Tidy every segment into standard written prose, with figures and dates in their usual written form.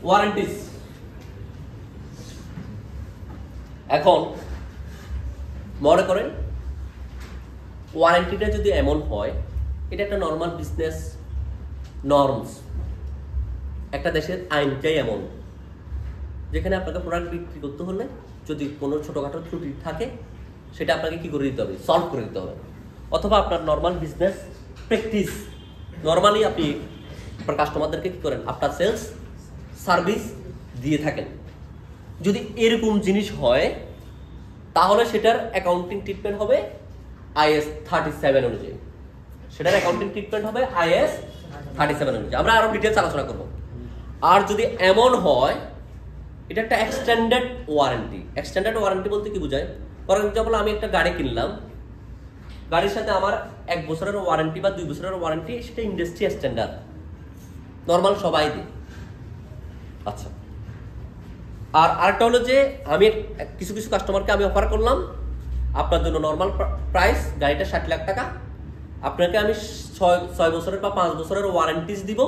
ওয়ারেন্টিস। এখন মনে করেন ওয়ারেন্টিটা যদি এমন হয়, এটা একটা নর্মাল বিজনেস নর্মস, একটা দেশের আইনটাই এমন, যেখানে আপনাকে প্রোডাক্ট বিক্রি করতে হলে যদি কোনো ছোটোখাটো ত্রুটি থাকে সেটা আপনাকে কি করে দিতে হবে, সলভ করে দিতে হবে। অথবা আপনার নর্মাল বিজনেস প্র্যাকটিস, নর্মালি আপনি আপনার কাস্টমারদেরকে কী করেন, আপনার সেলস সার্ভিস দিয়ে থাকেন। যদি এরকম জিনিস হয় তাহলে সেটার অ্যাকাউন্টিং ট্রিটমেন্ট হবে IAS 37 অনুযায়ী। সেটার অ্যাকাউন্টিং ট্রিটমেন্ট হবে IAS 37 অনুযায়ী। আমরা আরো ডিটেলস আলোচনা করব। আর যদি এমন হয়, এটা একটা এক্সটেন্ডেড ওয়ারেন্টি। এক্সটেন্ডেড ওয়ারেন্টি বলতে কি বোঝায়? ফর এক্সাম্পল, আমি একটা গাড়ি কিনলাম, গাড়ির সাথে আমার 1 বছরের ওয়ারেন্টি বা 2 বছরের ওয়ারেন্টি, সেটা ইন্ডাস্ট্রি স্ট্যান্ডার্ড, নর্মাল সবাই দিই। আচ্ছা, আর আরেকটা হলো যে আমি কিছু কিছু কাস্টমারকে আমি অফার করলাম, আপনার জন্য নর্মাল প্রাইস গাড়িটা 60 লাখ টাকা, আপনাকে আমি 6 বছরের বা 5 বছরের ওয়ারেন্টিস দিব,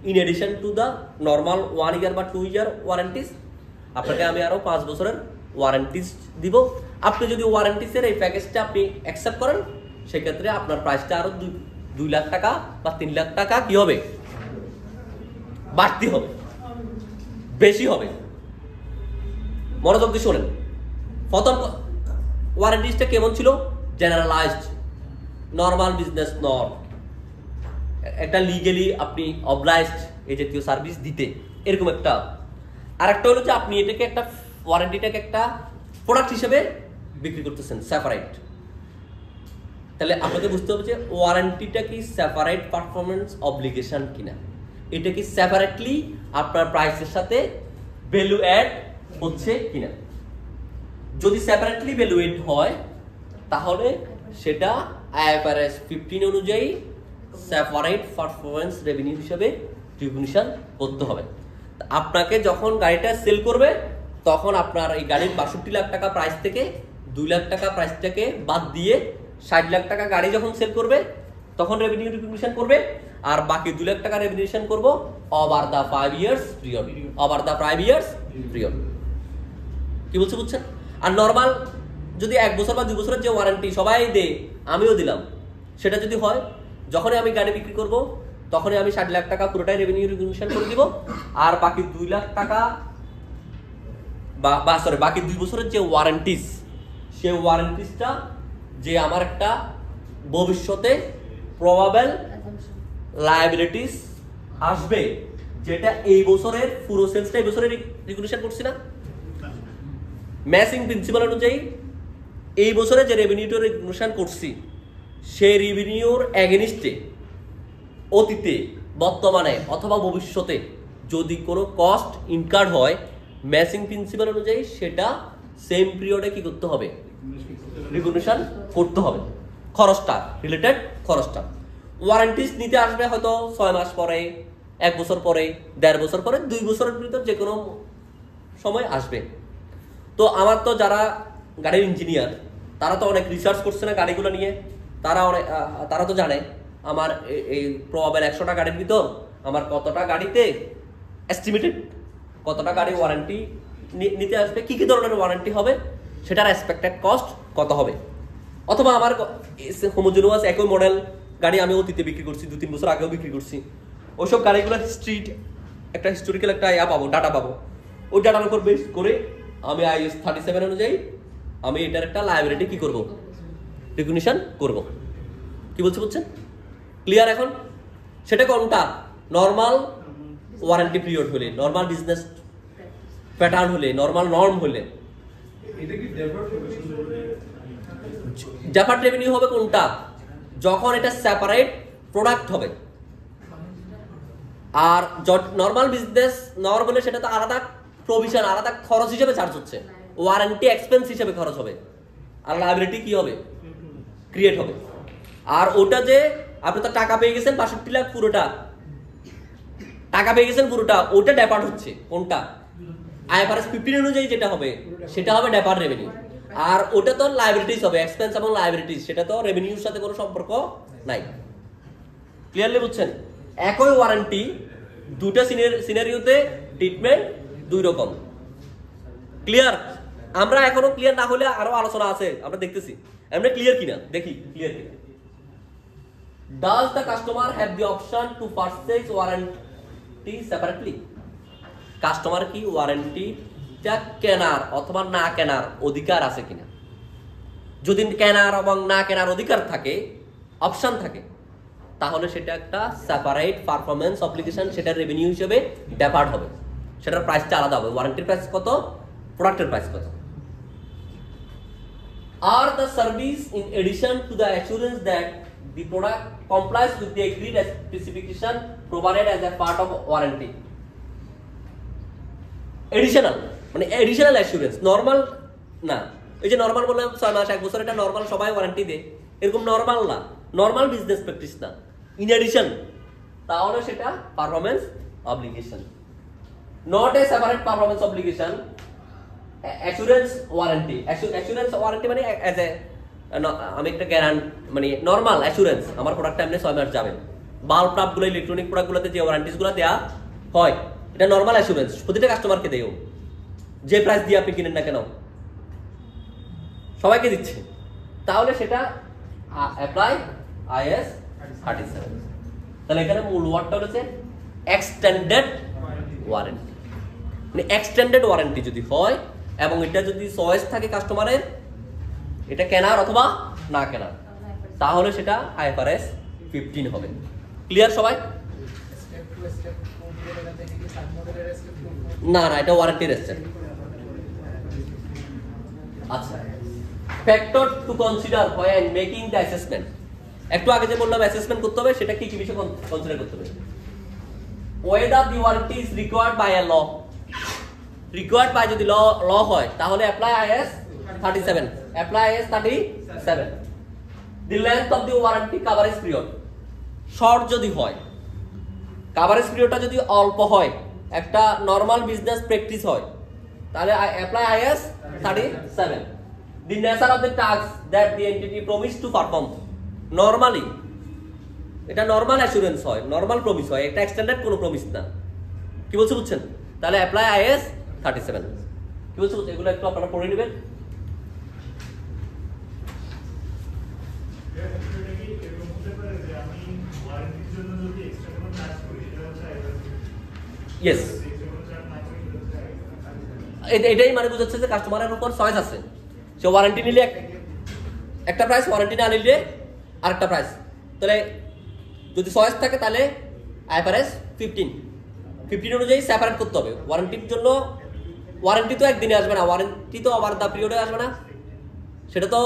in addition to the normal 1 year বা 2 ইয়ার ওয়ারেন্টিস। আপনাকে আমি আরো 5 বছরের ওয়ারেন্টিস দিব। আপনি যদি ওয়ারেন্টিসের এই প্যাকেজটা আপনি অ্যাকসেপ্ট করেন, সেক্ষেত্রে আপনার প্রাইসটা আরো 2 লাখ টাকা বা 3 লাখ টাকা কি হবে, বাড়তি হবে, বেশি হবে। মনোযোগ দিয়ে শোনেন। প্রথম ওয়ারেন্টিসটা কেমন ছিল? জেনারেলাইজড, নর্মাল বিজনেস নর্ম, একটা লিগেলি আপনি অবলাইজড এই জাতীয় সার্ভিস দিতে, এরকম একটা। আর একটা হলো যে আপনি এটাকে একটা ওয়ারেন্টিটাকে একটা প্রোডাক্ট হিসেবে বিক্রি করতেছেন সেপারেট। তাহলে আপনাকে বুঝতে হবে যে ওয়ারেন্টিটা কি সেপারেট পারফরমেন্স অব্লিগেশন কিনা, এটা কি সেপারেটলি আপনার প্রাইসের সাথে ভ্যালু অ্যাড হচ্ছে কিনা। যদি সেপারেটলি ভ্যালু অ্যাড হয় তাহলে সেটা IFRS 15 অনুযায়ী সেপারেট পারফরমেন্স রেভিনিউ হিসেবে রিকগনিশন করতে হবে। আপনাকে যখন গাড়িটা সেল করবে, তখন আপনার এই গাড়ির 62 লাখ টাকা প্রাইস থেকে 2 লাখ টাকা প্রাইসটাকে বাদ দিয়ে 60 লাখ টাকা গাড়ি যখন সেল করবে, তখন রেভিনিউ রিকগনিশন করবে। আর বাকি 2 লাখ টাকা রেভিনিউশন করব over the 5 years period, over the 5 years period. কি বলছে বুঝছেন? আর নর্মাল যদি 1 বছর বা 2 বছরের যে ওয়ারেন্টি সবাই দেয়, আমিও দিলাম, সেটা যদি হয়, যখনই আমি গাড়ি বিক্রি করব তখনই আমি 60 লাখ টাকা পুরোটাই রেভিনিউ রিকগনিশন করে দিব। আর বাকি 2 লাখ টাকা বাকি 2 বছরের যে ওয়ারেন্টিস, সেই ওয়ারেন্টিসটা যে আমার একটা ভবিষ্যতে প্রবাবল লায়াবিলিটিস আসবে, যেটা এই বছরের পুরো সেলসটা এই বছরে রিকগনিশন করছি না, ম্যাচিং প্রিন্সিপাল অনুযায়ী এই বছরে যে রেভিনিউটা রিকগনিশন করছি, সেই রেভিনিউর এগেনিস্টে অতীতে, বর্তমানে অথবা ভবিষ্যতে যদি কোনো কস্ট ইনকার্ড হয়, ম্যাচিং প্রিন্সিপাল অনুযায়ী সেটা সেম পিরিয়ডে কি করতে হবে, রিকগনিশন করতে হবে। খরচটা, রিলেটেড খরচটা। ওয়ারেন্টিস নিতে আসবে হয়তো 6 মাস পরে, 1 বছর পরে, 1.5 বছর পরে, 2 বছরের ভিতর যে কোনো সময় আসবে। তো আমার তো যারা গাড়ির ইঞ্জিনিয়ার, তারা তো অনেক রিসার্চ করছে না গাড়িগুলো নিয়ে, তারা তো জানে আমার এই প্রবাবল 100টা গাড়ির ভিতর আমার কতটা গাড়িতে এস্টিমেটেড কতটা গাড়ি ওয়ারেন্টি নিতে আসবে, কি কি ধরনের ওয়ারেন্টি হবে, সেটার এক্সপেক্টেড কস্ট কত হবে। অথবা আমার হোমোজেনিয়াস একই মডেল গাড়ি আমি অতীতে বিক্রি করছি, 2-3 বছর আগেও বিক্রি করছি, ওইসব গাড়িগুলোর একটা হিস্টোরিক্যাল একটা ডাটা পাবো। ওই ডাটার উপর বেস করে আমি IAS 37 অনুযায়ী আমি এটার একটা লায়াবিলিটি কি করব, রিকগনিশন করব। কি বলছে বুঝছেন? ক্লিয়ার এখন? সেটা কোনটা? নর্মাল ওয়ারেন্টি পিরিয়ড হলে, নর্মাল বিজনেস প্যাটার্ন হলে, নর্মাল নর্ম হলে। ডেফার্ড রেভিনিউ হবে কোনটা? যখন এটা সেপারেট প্রোডাক্ট হবে। আর নর্মাল বিজনেস নর্ম হলে সেটা তো আলাদা প্রভিশন, আলাদা খরচ হিসেবে চার্জ হচ্ছে, ওয়ারেন্টি এক্সপেন্স হিসেবে খরচ হবে, আর লায়াবিলিটি কি হবে, ক্রিয়েট হবে। আর ওটা যে আপনি তো টাকা পেয়ে গেছেন 62 লাখ, পুরোটা টাকা পেয়ে গেছেন পুরোটা, ওটা ডেপার্ট হচ্ছে কোনটা, IFRS 15 অনুযায়ী যেটা হবে সেটা হবে ডেপার্ট রেভিনিউ। আর ওটা তো লায়াবিলিটিস হবে, এক্সপেন্স এবং লায়াবিলিটিস, সেটা তো রেভিনিউর সাথে কোনো সম্পর্ক নাই। ক্লিয়ারলি বুঝছেন? একই ওয়ারেন্টি দুটো সিনারিওতে ট্রিটমেন্ট দুই রকম। ক্লিয়ার? আমরা এখনো ক্লিয়ার না হলে আরো আলোচনা আছে, আমরা দেখতেছি আমরা ক্লিয়ার কিনা, দেখি ক্লিয়ার কিনা। Does the customer have the option to purchase warranty separately? Customer কি ওয়ারেন্টিটা কেনার অথবা না কেনার অধিকার আছে কিনা? যদি কেনার এবং না কেনার অধিকার থাকে, অপশন থাকে, তাহলে সেটা একটা সেপারেট পারফরম্যান্স অব্লিগেশন, সেটা রেভিনিউ হিসেবে ডেপার্ট হবে, সেটার প্রাইসটা আলাদা হবে। ওয়ারেন্টির প্রাইস কত, প্রোডাক্টের প্রাইস কত। Are the service in addition to the assurance that the product complies with the agreed specification provided as a part of warranty? Additional মানে additional assurance, নরমাল না। এই যে নরমাল বললাম 6 মাস 1 বছর, এটা নরমাল সবাই ওয়ারেন্টি দেয়, এরকম নরমাল না, নরমাল বিজনেস প্র্যাকটিস না। ইন এডিশন, তাহলে সেটা performance obligation, not a separate performance obligation. Assurance warranty, assurance warranty মানে অ্যাজ এ আমি একটা গ্যারান্ট, মানে নরমাল অ্যাসুরেন্স আমার প্রোডাক্টটা এমনি 6 মাস যাবে। বাল্ব টাপগুলো, ইলেকট্রনিক প্রোডাক্টগুলোতে যে ওয়ারেন্টিসগুলো দেওয়া হয়, এটা নরমাল অ্যাসুরেন্স, প্রতিটা কাস্টমারকে দেও, যে প্রাইস দিয়ে আপনি কিনেন না কেন সবাইকে দিচ্ছে। তাহলে সেটা অ্যাপ্লাই IS 37। তাহলে এখানে মূল ওয়ার্ডটা হচ্ছে এক্সটেন্ডেড ওয়ারেন্টি। মানে এক্সটেন্ডেড ওয়ারেন্টি যদি হয় এবং এটা যদি চয়েস থাকে কাস্টমারের, এটা কেনার অথবা না কেনার, তাহলে সেটা IFRS 15 হবে। ক্লিয়ার সবাই? না না, এটা ওয়ারেন্টির স্টেপ। আচ্ছা, factor to consider when making the assessment. একটু আগে যে বললাম অ্যাসেসমেন্ট করতে হবে, সেটা কি কি বিষয় কনসিডার করতে হবে? whether the warranty is required by a law, required by যদি ল হয় তাহলে apply IS 37, apply IS 37। the length of the warranty coverage period, short যদি হয়, কভারেজ পিরিয়ডটা যদি অল্প হয়, একটা নরমাল বিজনেস প্র্যাকটিস হয়, তাহলে apply IS 37। the nature of the task that the entity promised to perform, normally এটা নরমাল অ্যাসুরেন্স হয়, নরমাল প্রমিস হয়, এটা এক্সটেন্ডেড কোনো প্রমিস না। কি বলছে বুঝছেন? তাহলে অ্যাপ্লাই IS 37। কি বলছে এগুলো একটু আপনারা পড়ে নেবেন। ইয়েস, এটাই মানে বুঝাচ্ছে যে কাস্টমারের উপর চয়েস আছে, সে ওয়ারেন্টি নিলে একটা প্রাইস, ওয়ারেন্টি না নিলে আরেকটা প্রাইস। তাহলে যদি চয়েস থাকে তাহলে IFRS 15 অনুযায়ী সেপারেট করতে হবে। ওয়ারেন্টির জন্য ওয়ারেন্টি তো একদিনে আসবে না, ওয়ারেন্টি তো ওভার দ্য পিরিয়ডে আসবে না, সেটা তো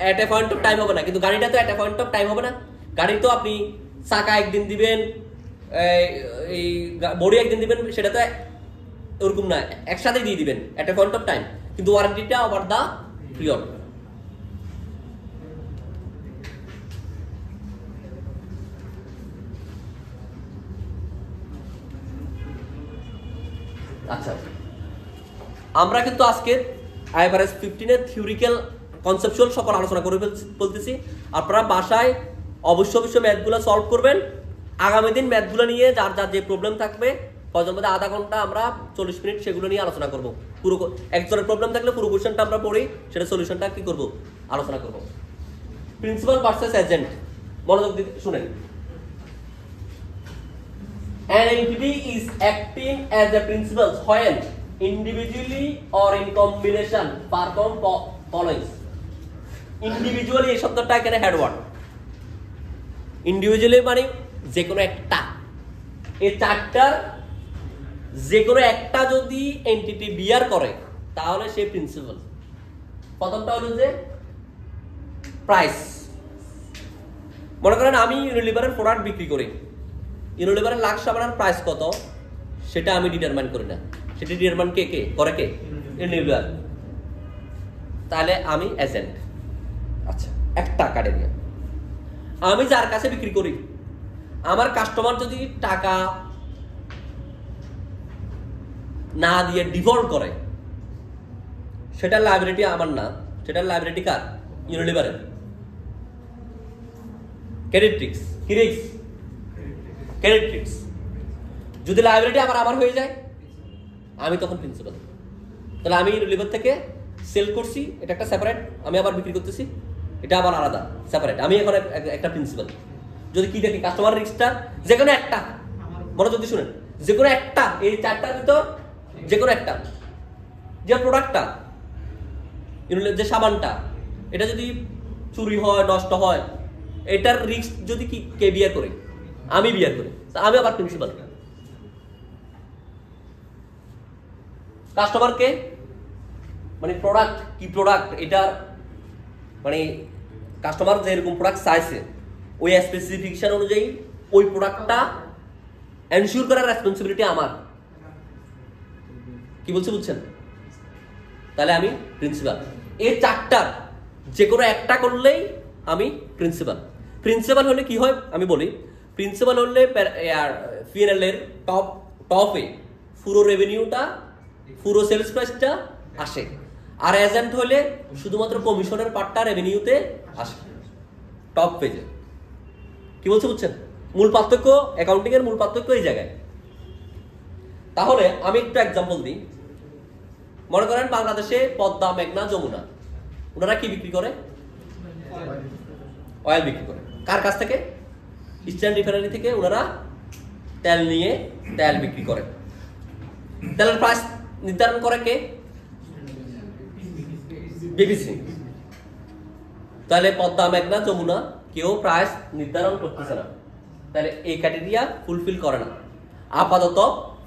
এট এ পয়েন্ট অফ টাইম হবে না। কিন্তু গাড়িটা তো এট এ পয়েন্ট অফ টাইম হবে না। গাড়ি তো আপনি চাকা একদিন দিবেন, এই বডি একদিন দিবেন, সেটা তো ওরকম না, একসাথে দিয়ে দিবেন এট এ পয়েন্ট অফ টাইম। কিন্তু ওয়ারেন্টিটা ওভার দ্য পিরিয়ড। আচ্ছা, আমরা কিন্তু আজকে IFRS 15 এর থিওরিক্যাল কনসেপচুয়াল সকল আলোচনা করে বলতেছি। আপনারা বাসায় অবশ্যই ম্যাথগুলো সলভ করবেন। আগামী দিন ম্যাথগুলো নিয়ে যার যার যে প্রবলেম থাকবে, ফজরের মধ্যে আধা ঘন্টা আমরা 40 মিনিট সেগুলো নিয়ে আলোচনা করব। পুরো একজনের প্রবলেম থাকলে পুরো কোশ্চেনটা আমরা পড়ি, সেটা সলিউশনটা কি করব, আলোচনা করব। প্রিন্সিপাল ভার্সেস এজেন্ট, মনোযোগ দিয়ে শুনেন। An entity is acting as a principal when individually or in combination perform following. Individually এই শব্দটা এখানে হেডওয়ার্ড। ইন্ডিভিজুয়ালি মানে যে কোনো একটা, এই চারটার যে কোনো একটা যদি এন্টিটি বিয়ার করে তাহলে সে প্রিন্সিপাল। প্রথমটা হলো যে প্রাইস। মনে করেন আমি ইউনিলিভারের প্রোডাক্ট বিক্রি করি, ইউনিলিভারের লাক্স সাবানের প্রাইস কত সেটা আমি ডিটারমাইন করি না, সেটা ডিটারমাইন কে করে? ইউনিলিভার। তাহলে আমি এজেন্ট। আচ্ছা, একটা কার্ডে নিয়ে আমি যার কাছে বিক্রি করি, আমার কাস্টমার যদি টাকা না দিয়ে ডিফল্ট করে, সেটার লাইবিলিটি আমার না, সেটার লাইবিলিটি কার? ইউনিলিভারের। Credit risk. কি রিস্ক? Credit risk. যদি লায়াবিলিটি আমার হয়ে যায়, আমি তখন প্রিন্সিপাল। তাহলে আমি রিলিভার থেকে সেল করছি, এটা একটা সেপারেট, আমি আবার বিক্রি করতেছি, এটা আবার আলাদা সেপারেট, আমি এখন একটা প্রিন্সিপাল। যদি কি দেখি কাস্টমার রিস্কটা যে কোনো একটা, মনোযোগ দিয়ে শুনেন, যে কোনো একটা, এই চারটার ভিতর যে কোনো একটা, যে প্রোডাক্টটা, যে সাবানটা, এটা যদি চুরি হয়, নষ্ট হয়, এটার রিস্ক যদি কি কে বিয়ার করে? আমি বিয়ার করি, আমি আবার প্রিন্সিপাল। কাস্টমারকে মানে প্রোডাক্ট কি প্রোডাক্ট, এটা মানে কাস্টমার যে এরকম প্রোডাক্ট চাইছে, ওই স্পেসিফিকেশন অনুযায়ী ওই প্রোডাক্টটা এনশিওর করার রেসপন্সিবিলিটি আমার। কি বলছে বুঝছেন? তাহলে আমি প্রিন্সিপাল। এই চারটার যে কোনো একটা করলেই আমি প্রিন্সিপাল। প্রিন্সিপাল হলে কি হয় আমি বলি। প্রিন্সিপাল হলে P&L এর টপে পুরো রেভিনিউটা, পুরো সেলস প্রাইসটা আসে। আর এজেন্ট হলে শুধুমাত্র কমিশনের পার্টটা রেভিনিউতে আসে, টপ পেজে। কি বলছে বুঝছেন? মূল পার্থক্য, অ্যাকাউন্টিং এর মূল পার্থক্য এই জায়গায়। তাহলে আমি একটু এক্সাম্পল দিই। মনে করেন বাংলাদেশে পদ্মা, মেঘনা, যমুনা, ওনারা কি বিক্রি করে? অয়েল বিক্রি করে। কার কাছ থেকে? ইস্টার্ন রিফাইনারি থেকে ওনারা তেল নিয়ে তেল বিক্রি করে। তেলের প্রাইস নির্ধারণ করে কে? বিপিসি। তাহলে পদ্মা, মেঘনা, যমুনা কেউ প্রাইস নির্ধারণ করতেছে না, তাহলে এই ক্রাইটেরিয়া ফুলফিল করে না। আপাতত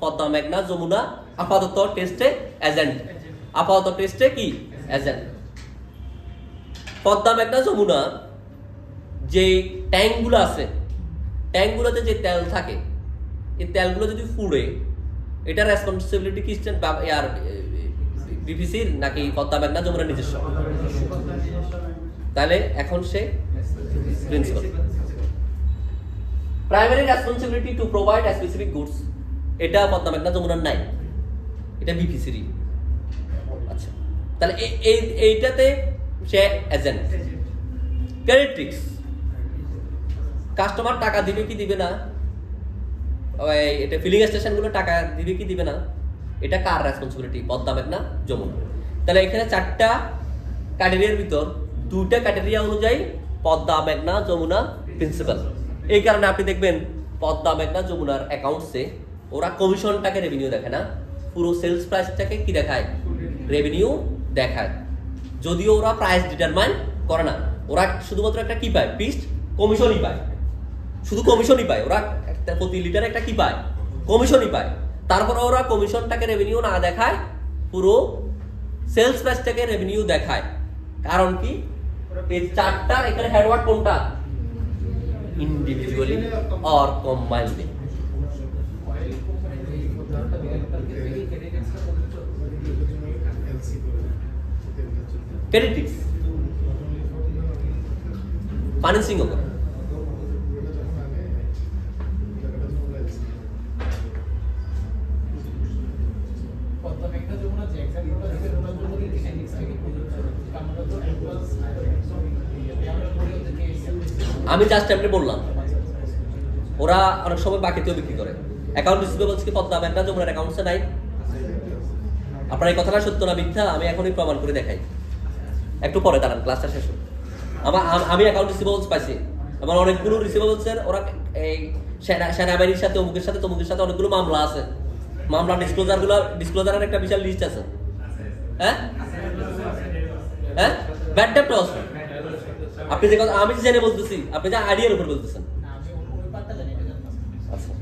পদ্মা, মেঘনা, যমুনা আপাতত টেস্টে এজেন্ট, আপাতত টেস্টে কি এজেন্ট। পদ্মা, মেঘনা, যমুনা যে ট্যাঙ্কগুলো আছে, ট্যাঙ্কগুলোতে যে তেল থাকে, এই তেলগুলো যদি ফুড়ে, এটা রেসপন্সিবিলিটি কি আর বিপিসির নাকি পদ্মা, মেঘনা, যমুনার নিজস্ব? তাহলে এখন সে principal. Primary responsibility to provide specific goods, এটা পদ্মা, মেঘনা, যমুনার নাই, এটা বিপিসির। আচ্ছা, তাহলে এইটাতে সে এজেন্ট। ক্রেডিট রিস্ক, কাস্টমার টাকা দিবে কি দিবে না, এটা ফিলিং স্টেশনগুলো টাকা দিবে কি দিবে না, এটা কার রেসপন্সিবিলিটি? পদ্মা, মেঘনা, যমুনা। তাহলে এখানে চারটা ক্যাটেগরির ভিতর দুইটা ক্যাটেগরি অনুযায়ী পদ্মা, মেঘনা, যমুনা প্রিন্সিপাল। এই কারণে আপনি দেখবেন পদ্মা, মেঘনা, যমুনার অ্যাকাউন্টসে ওরা কমিশনটাকে রেভিনিউ দেখে না, পুরো সেলস প্রাইসটাকে কি দেখায়? রেভিনিউ দেখায়। যদিও ওরা প্রাইস ডিটারমাইন করে না, ওরা শুধুমাত্র একটা কি পায়? ফিক্সড কমিশনই পায়, শুধু কমিশনই পায়। ওরা প্রতি লিটারে একটা কি পায়? কমিশনই পায়। তারপরে ওরা কমিশনটাকে রেভিনিউ না দেখায়, পুরো সেলস প্রাইসটাকে রেভিনিউ দেখায়। কারণ কি? এই চারটার এখানে হেডওয়ার্ড কোনটা? Individually or combinedly. Credit risk financing হবে। আমি জাস্ট এমনি বললাম, ওরা অনেক সময় বাকিতেও বিক্রি করে। অ্যাকাউন্ট রিসিভেবলস কি পদ্মা, মেঘনা, যমুনার অ্যাকাউন্টসে নাই? আপনার এই কথাটা সত্য না মিথ্যা আমি এখনই প্রমাণ করে দেখাই, একটু পরে দাঁড়ান, ক্লাসটা শেষ হোক। আমি অ্যাকাউন্ট রিসিভেবলস পাইছি, আমার অনেকগুলো রিসিভেবলসের ওরা এই সেনাবাহিনীর সাথে অমুকের সাথে অনেকগুলো মামলা আছে। মামলা ডিসক্লোজারের একটা বিশাল লিস্ট আছে। হ্যাঁ হ্যাঁ, ব্যাড ডেপ্ট আছে। আপনি যে কথা আমি জেনে বলতেছি, আপনি যে আইডিয়ার উপর বলতেছেন। আচ্ছা,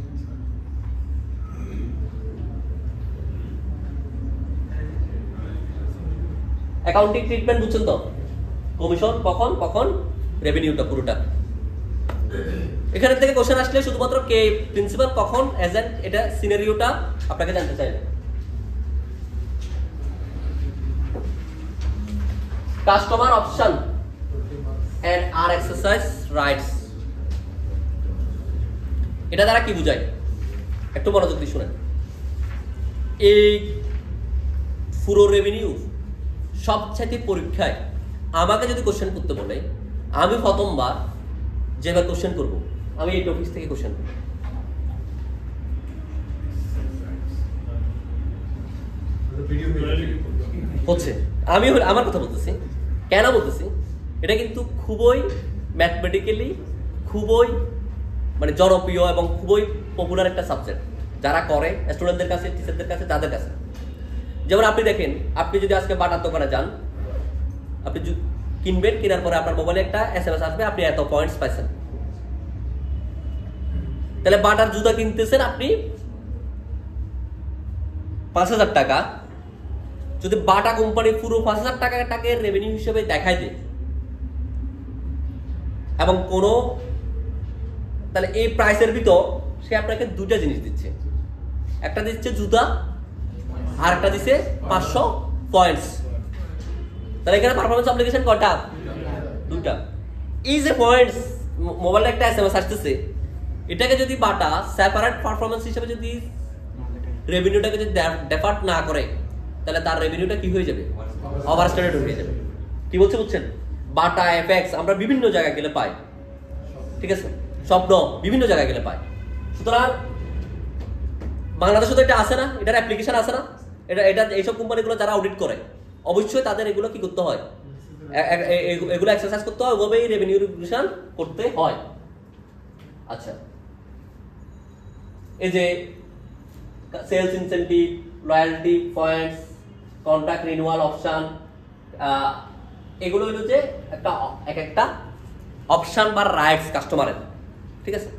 অ্যাকাউন্টিং ট্রিটমেন্ট বুঝছেন তো? কমিশন কখন, কখন রেভিনিউটা পুরোটা। এখানে থেকে কোশ্চেন আসলে শুধুমাত্র কে প্রিন্সিপাল, কখন এজেন্ট, এটা সিনারিওটা আপনাকে জানতে চাইবে। Customer option and are exercise rights, এটা দ্বারা কি বোঝায়? একটু মনোযোগ দিয়ে শুনেন। এই পুরো রেভিনিউ সবচাইতে পরীক্ষায় আমাকে যদি কোশ্চেন করতে বলে, আমি প্রথমবার যেবার কোশ্চেন করব, আমি এই টপিক থেকে কোশ্চেন করব। হচ্ছে। আমি আমার কথা বলতেছি, কেন বলতেছি, এটা কিন্তু খুবই ম্যাথমেটিক্যালি খুবই মানে জনপ্রিয় এবং খুবই পপুলার একটা সাবজেক্ট যারা করে স্টুডেন্টদের কাছে, টিচারদের কাছে, তাদের কাছে। যেমন আপনি দেখেন, আপনি যদি আজকে বাটার দোকানে যান, আপনি কিনবেন, কেনার পরে আপনার মোবাইলে একটা SMS আসবে, আপনি এত পয়েন্টস পাইছেন। তাহলে বাটার জুতা কিনতেছেন আপনি 5,000 টাকা, যদি বাটা কোম্পানি পুরো 5,000 টাকাটাকে রেভিনিউ হিসেবে দেখায় দেয় এবং কোনো, তাহলে এই প্রাইসের ভিতর সে আপনাকে দুটা জিনিস দিচ্ছে, একটা দিচ্ছে জুতা আর একটা দিচ্ছে 500 পয়েন্টস। তাহলে এখানে পারফরমেন্স অ্যাপ্লিকেশন কয়টা? দুটা। এই যে পয়েন্টস, মোবাইলে একটা SMS আসতেছে, এটাকে যদি বাটা সেপারেট পারফরমেন্স হিসেবে যদি রেভিনিউটাকে যদি ডেফার্ট না করে, তাহলে তার রেভিনিউটা কি হয়ে যাবে? ওভারস্টেটেড হয়ে যাবে। কি বলছে বুঝছেন? বাটা এফএক্স আমরা বিভিন্ন জায়গায় গেলে পাই, ঠিক আছে, স্বপ্ন বিভিন্ন জায়গায় গেলে পাই। সুতরাং বাংলাদেশে তো এটা আছে না, এটার অ্যাপ্লিকেশন আছে না, এটা এইসব কোম্পানিগুলো যারা অডিট করে অবশ্যই তাদের এগুলো কি করতে হয়, এগুলো এক্সারসাইজ করতে হয়, ওভাবেই রেভিনিউ রিভিশন করতে হয়। আচ্ছা, এই যে sales incentive, loyalty points, contract renewal option, এগুলো হলো যে একটা অপশন বা রাইটস কাস্টমারের, ঠিক আছে।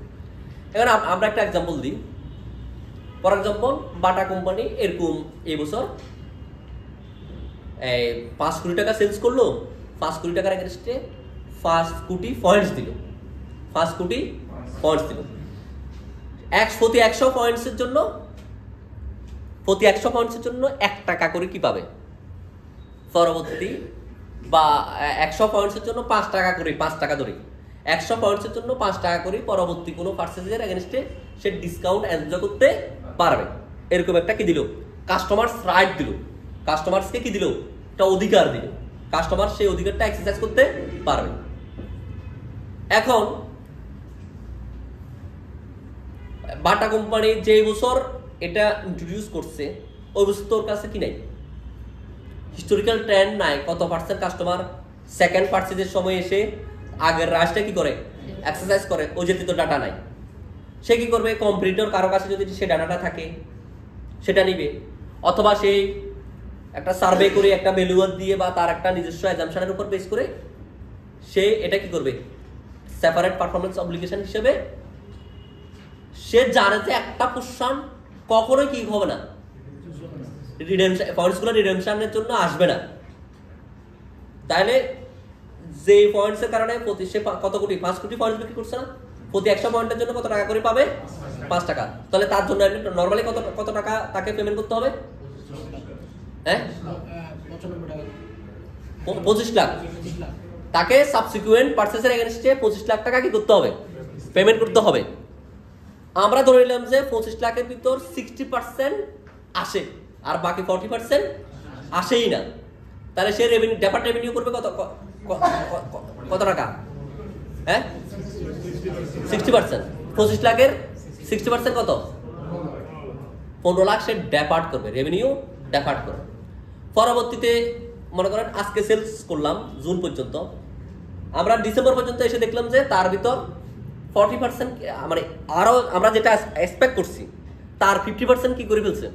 এখানে আমরা একটা এক্সাম্পল দিই। ফর এক্সাম্পল, বাটা কোম্পানি এরকম এই বছর 5 কোটি টাকা সেলস করলো, 5 কোটি টাকার এগেনস্টে 5 কোটি পয়েন্টস দিল, 5 কোটি পয়েন্টস দিল। প্রতি 100 পয়েন্টসের জন্য 1 টাকা করে কি পাবে পরবর্তী, বা 100 পয়েন্টসের জন্য 5 টাকা করে, 5 টাকা ধরে 100 পয়েন্টসের জন্য 5 টাকা করে পরবর্তী কোনো পার্সেজের এগেনস্টে সে ডিসকাউন্ট এনজয় করতে পারবে। এরকম একটা কি দিল, কাস্টমার্স রাইট দিল, কাস্টমার্সকে কি দিল, একটা অধিকার দিল, কাস্টমার সেই অধিকারটা এক্সারসাইজ করতে পারবে। এখন বাটা কোম্পানি যে বছর এটা ইন্ট্রোডিউস করছে, ওই বছর তোর কাছে কি নাই, হিস্টোরিক্যাল ট্রেন্ড নাই, কত পার্সেন্ট কাস্টমার সেকেন্ড পার্সেজের সময় এসে আগের রাশটা কি করে, এক্সারসাইজ করে, ওই যেতে তো ডাটা নাই। সে কি করবে, কম্পিটিটর কারো কাছে যদি সে ডাটাটা থাকে সেটা নিবে, অথবা সে একটা সার্ভে করে একটা ভ্যালুয়ার দিয়ে বা তার একটা নিজস্ব অ্যাজাম্পশনের উপর বেস করে সে এটা কি করবে, সেপারেট পারফরমেন্স অব্লিগেশন হিসেবে সে জানে যে একটা পোর্শন কখনোই কি হবে না, রিডেমশন পয়েন্টসগুলো রিডেমশনের জন্য আসবে না। তাহলে যে পয়েন্টসের কারণে প্রতি সে কত কোটি, 5 কোটি পয়েন্টস বিক্রি করছে না, প্রতি 100 পয়েন্টের জন্য কত টাকা করে পাবে, 5 টাকা। তাহলে তার জন্য নরমালি কত টাকা তাকে পেমেন্ট করতে হবে, হ্যাঁ 25 লাখ। তাকে সাবসিকুয়েন্ট পারচেজের এগেইনস্টে 25 লাখ টাকা কি করতে হবে, পেমেন্ট করতে হবে। আমরা ধরে নিলাম যে 25 লাখের ভিতর 60% আসে আর বাকি 40% আসেই না। তাহলে সে রেভিনিউ, ডেপার্ট রেভিনিউ করবে কত টাকা, হ্যাঁ 60%। 25 লাখের 60% কত, 15 লাখ সে ডেপার্ট করবে, রেভিনিউ ডেপার্ট করবে। পরবর্তীতে মনে করেন আজকে সেলস করলাম জুন পর্যন্ত, আমরা ডিসেম্বর পর্যন্ত এসে দেখলাম যে তার ভিতর 40% মানে আরো আমরা যেটা এক্সপেক্ট করছি তার 50% কি করে ফেলছে,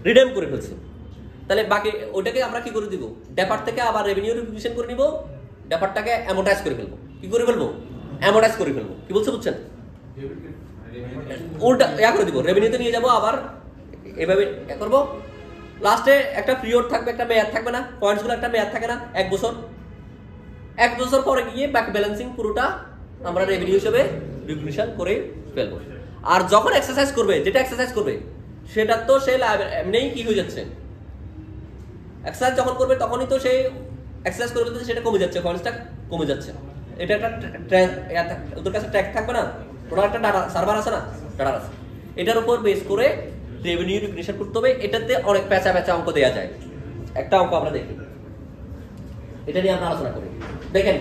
রিডেম করে ফেলছে। তাহলে বাকি ওইটাকে আমরা কি করে দিব, ডেপার্ট থেকে আবার রেভিনিউ রিভিশন করে নিব, ডেপার্টটাকে অ্যামোর্টাইজ করে ফেলবো। কি করে ফেলবো, অ্যামোর্টাইজ করে ফেলবো। কি বলছে বুঝছেন, উল্টা করে দিব, রেভিনিউতে নিয়ে যাবো, আবার এভাবে করবো। লাস্টে একটা পিরিয়ড থাকবে, একটা মেয়াদ থাকবে না, পয়েন্টসগুলো একটা মেয়াদ থাকে না, 1 বছর। 1 বছর পরে গিয়ে ব্যাক ব্যালেন্সিং পুরোটা আমরা রেভিনিউ হিসেবে রিভিশন করে ফেলবো। আর যখন এক্সারসাইজ করবে, যেটা এক্সারসাইজ করবে সেটা তো সে এমনিই কি হয়ে যাচ্ছে, এক্সারসাইজ যখন করবে তখনই তো সে এক্সারসাইজ করে বলতে সেটা কমে যাচ্ছে, পয়েন্টসটা কমে যাচ্ছে। এটা একটা ওদের কাছে ট্র্যাক থাকবে না, ওনার একটা ডাটা সার্ভার আছে না, ডাটা আছে, এটার উপর বেস করে রেভিনিউ রিকগনিশন করতে হবে। এটাতে অনেক প্যাঁচা অঙ্ক দেওয়া যায়। একটা অঙ্ক আমরা দেখি, এটা নিয়ে আমরা আলোচনা করি। দেখেন